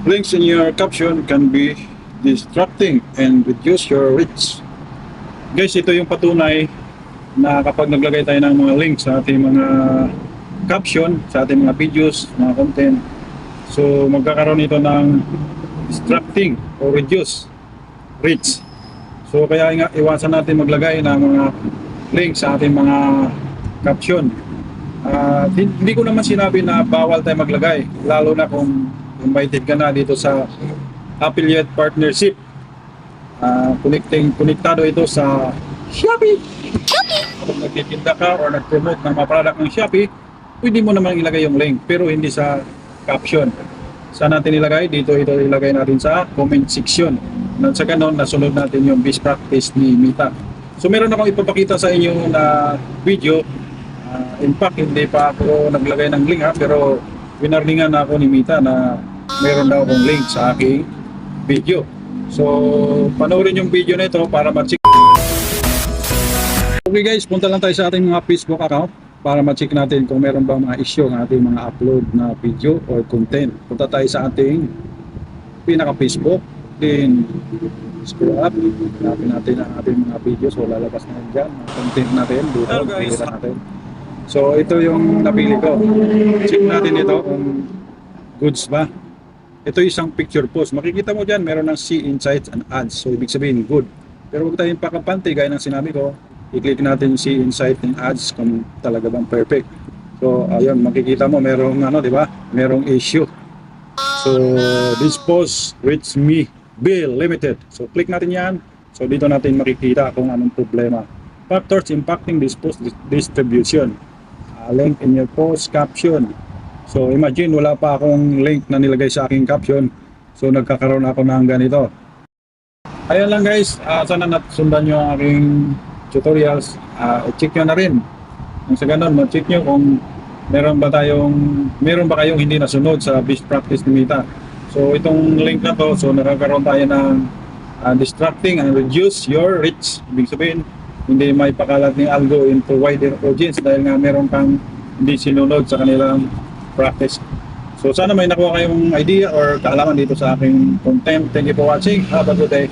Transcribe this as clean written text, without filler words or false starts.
Links in your caption can be distracting and reduce your reach. Guys, ito yung patunay na kapag naglagay tayo ng mga links sa ating mga caption, sa ating mga videos, mga content, so magkakaroon ito ng distracting or reduce reach. So kaya nga iwasan natin maglagay ng mga links sa ating mga caption. Hindi ko naman sinabi na bawal tayo maglagay, lalo na kung invited ka na dito sa affiliate partnership. Konektado ito sa Shopee. Kung nagtitinda ka or nag-promote ng mga product ng Shopee, pwede mo naman ilagay yung link pero hindi sa caption. Saan natin ilagay? Ito ilagay natin sa comment section. Nang sa ganon, nasunod natin yung best practice ni Mita. So meron akong ipapakita sa inyo na video. In fact, hindi pa ako naglagay ng link pero winarningan na ako ni Mita na meron daw akong link sa aking video. So panoorin yung video na ito para ma-check. Okay guys, punta lang tayo sa ating mga Facebook account para ma-check natin kung meron bang mga issue ng ating mga upload na video or content. Punta tayo sa ating pinaka-Facebook, then scroll up, hanapin natin ang ating mga videos. So lalabas na dyan, ang content natin dito. Hello guys. Natin. So ito yung napili ko. Check natin ito kung goods ba. Ito isang picture post. Makikita mo dyan, meron ng see insights and ads. So ibig sabihin good. Pero huwag tayong pakapante gaya ng sinabi ko. I-click natin see insight and ads kung talaga bang perfect. So ayun, makikita mo merong di ba? Merong issue. So this post reach me bill limited. So click natin yan. So dito natin makikita kung anong problema. Factors impacting this post distribution. Link in your post caption. So imagine wala pa akong link na nilagay sa aking caption. So nagkakaroon ako ng ganito. Ayun lang guys, sana nasundan nyo ang aking tutorials. I-check nyo na rin. Nang sa ganun, ma-check nyo kung meron ba kayong hindi nasunod sa best practice ni Mita. So itong link na to, so nakakaroon tayo ng distracting and reduce your reach. Ibig sabihin, hindi may pakalat ni algo into wider audience dahil nga meron kang hindi sinunod sa kanilang practice. So sana may nakuha kayong idea or kaalaman dito sa aking content. Thank you for watching. Have a good day.